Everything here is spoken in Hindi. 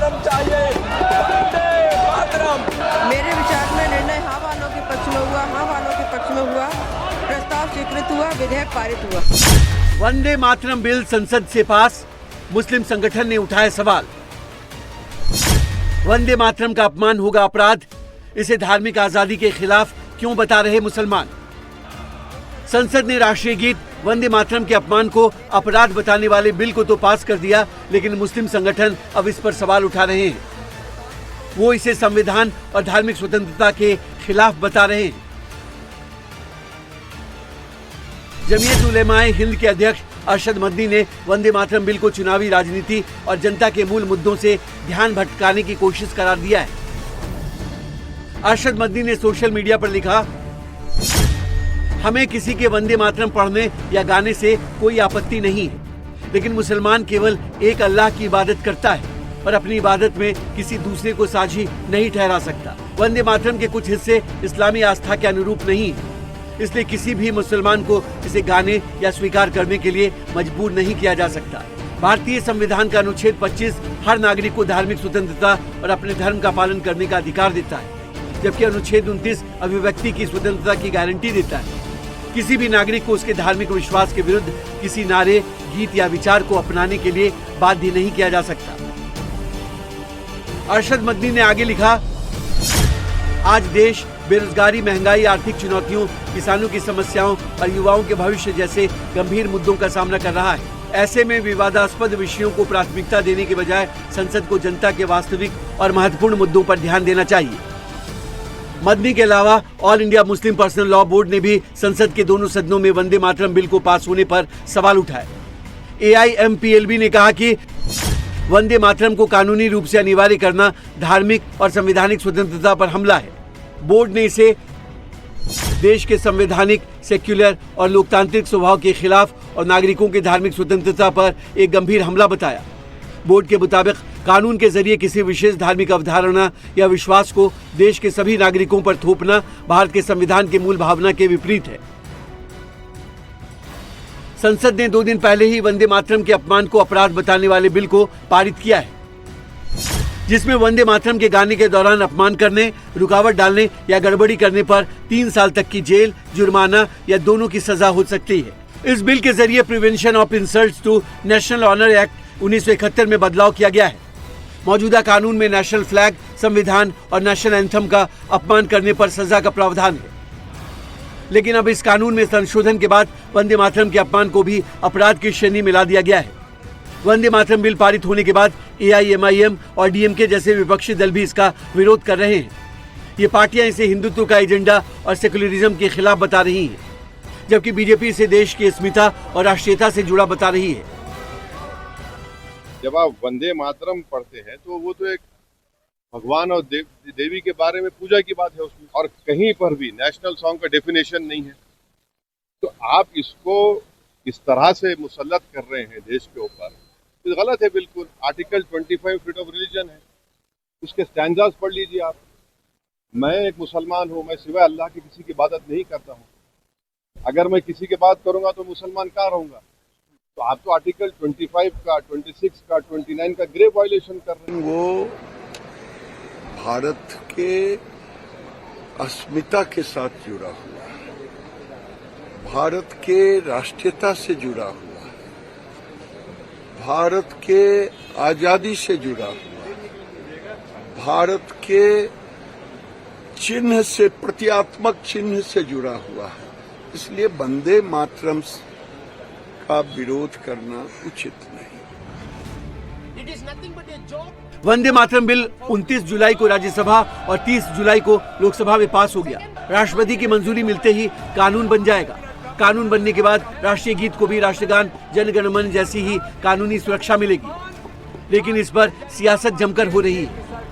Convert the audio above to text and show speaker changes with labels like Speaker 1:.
Speaker 1: मातरम चाहिए, वंदे मातरम।
Speaker 2: मेरे विचार में निर्णय हाँ वालों के पक्ष में हुआ, हाँ वालों के पक्ष में हुआ। प्रस्ताव स्वीकृत हुआ, विधेयक पारित हुआ।
Speaker 3: वंदे मातरम बिल संसद से पास, मुस्लिम संगठन ने उठाया सवाल। वंदे मातरम का अपमान होगा अपराध, इसे धार्मिक आजादी के खिलाफ क्यों बता रहे मुसलमान। संसद ने राष्ट्रीय गीत वंदे मातरम के अपमान को अपराध बताने वाले बिल को तो पास कर दिया, लेकिन मुस्लिम संगठन अब इस पर सवाल उठा रहे हैं। वो इसे संविधान और धार्मिक स्वतंत्रता के खिलाफ बता रहे हैं। जमीयत उलेमाए हिंद के अध्यक्ष अरशद मदनी ने वंदे मातरम बिल को चुनावी राजनीति और जनता के मूल मुद्दों से ध्यान भटकाने की कोशिश करार दिया है। अरशद मदनी ने सोशल मीडिया पर लिखा, हमें किसी के वंदे मातरम पढ़ने या गाने से कोई आपत्ति नहीं है, लेकिन मुसलमान केवल एक अल्लाह की इबादत करता है और अपनी इबादत में किसी दूसरे को साझी नहीं ठहरा सकता। वंदे मातरम के कुछ हिस्से इस्लामी आस्था के अनुरूप नहीं है, इसलिए किसी भी मुसलमान को इसे गाने या स्वीकार करने के लिए मजबूर नहीं किया जा सकता। भारतीय संविधान का अनुच्छेद 25 हर नागरिक को धार्मिक स्वतंत्रता और अपने धर्म का पालन करने का अधिकार देता है, जबकि अनुच्छेद 29 अभिव्यक्ति की स्वतंत्रता की गारंटी देता है। किसी भी नागरिक को उसके धार्मिक विश्वास के विरुद्ध किसी नारे, गीत या विचार को अपनाने के लिए बाध्य नहीं किया जा सकता। अरशद मदनी ने आगे लिखा, आज देश बेरोजगारी, महंगाई, आर्थिक चुनौतियों, किसानों की समस्याओं और युवाओं के भविष्य जैसे गंभीर मुद्दों का सामना कर रहा है। ऐसे में विवादास्पद विषयों को प्राथमिकता देने के बजाय संसद को जनता के वास्तविक और महत्वपूर्ण मुद्दों पर ध्यान देना चाहिए। मदनी के अलावा all India Muslim personal law board ने भी संसद के दोनों सदनों में वंदे मातरम बिल को पास होने पर सवाल उठाए। AIMPLB ने कहा कि वंदे मातरम को कानूनी रूप से अनिवार्य करना धार्मिक और संवैधानिक स्वतंत्रता पर हमला है। बोर्ड ने इसे देश के संवैधानिक, सेक्युलर और लोकतांत्रिक स्वभाव के खिलाफ और नागरिकों की धार्मिक स्वतंत्रता पर एक गंभीर हमला बताया। बोर्ड के मुताबिक कानून के जरिए किसी विशेष धार्मिक अवधारणा या विश्वास को देश के सभी नागरिकों पर थोपना भारत के संविधान की मूल भावना के विपरीत है। संसद ने 2 दिन पहले ही वंदे मातरम के अपमान को अपराध बताने वाले बिल को पारित किया है, जिसमें वंदे मातरम के गाने के दौरान अपमान करने, रुकावट डालने या गड़बड़ी करने पर 3 साल तक की जेल, जुर्माना या दोनों की सजा हो सकती है। इस बिल के जरिए prevention of insults to national honour act 1971 में बदलाव किया गया है। मौजूदा कानून में नेशनल फ्लैग, संविधान और नेशनल एंथम का अपमान करने पर सजा का प्रावधान है, लेकिन अब इस कानून में संशोधन के बाद वंदे मातरम के अपमान को भी अपराध की श्रेणी में ला दिया गया है। वंदे मातरम बिल पारित होने के बाद AIMIM और DMK जैसे विपक्षी दल भी इसका विरोध कर रहे हैं। ये पार्टियां इसे हिंदुत्व का एजेंडा और सेकुलरिज्म के खिलाफ बता रही हैं, जबकि बीजेपी इसे देश की अस्मिता और राष्ट्रीयता से जुड़ा बता रही है।
Speaker 4: जब आप वंदे मातरम पढ़ते हैं तो वो तो एक भगवान और देवी के बारे में पूजा की बात है उसमें, और कहीं पर भी नेशनल सॉन्ग का डेफिनेशन नहीं है। तो आप इसको इस तरह से मुसल्लत कर रहे हैं देश के ऊपर, तो गलत है बिल्कुल। आर्टिकल 25 फ्रीडम ऑफ रिलीजन है, उसके स्टैंजास पढ़ लीजिए आप। मैं एक मुसलमान हूँ, मैं सिवाय अल्लाह की किसी की इबादत नहीं करता हूँ। अगर मैं किसी की बात करूंगा तो मुसलमान कहाँ रहूंगा? तो आप तो आर्टिकल 25 का, 26 का, 29 का ग्रेव वायलेशन कर रहे हैं।
Speaker 5: वो भारत के अस्मिता के साथ जुड़ा हुआ है, भारत के राष्ट्रीयता से जुड़ा हुआ है, भारत के आजादी से जुड़ा हुआ है, भारत के चिन्ह से, प्रतीकात्मक चिन्ह से जुड़ा हुआ है। इसलिए वंदे मातरम का विरोध करना उचित नहीं।
Speaker 3: वंदे मातरम बिल 29 जुलाई को राज्यसभा और 30 जुलाई को लोकसभा में पास हो गया। राष्ट्रपति की मंजूरी मिलते ही कानून बन जाएगा। कानून बनने के बाद राष्ट्रीय गीत को भी राष्ट्रगान, जन गण मन जैसी ही कानूनी सुरक्षा मिलेगी, लेकिन इस पर सियासत जमकर हो रही है।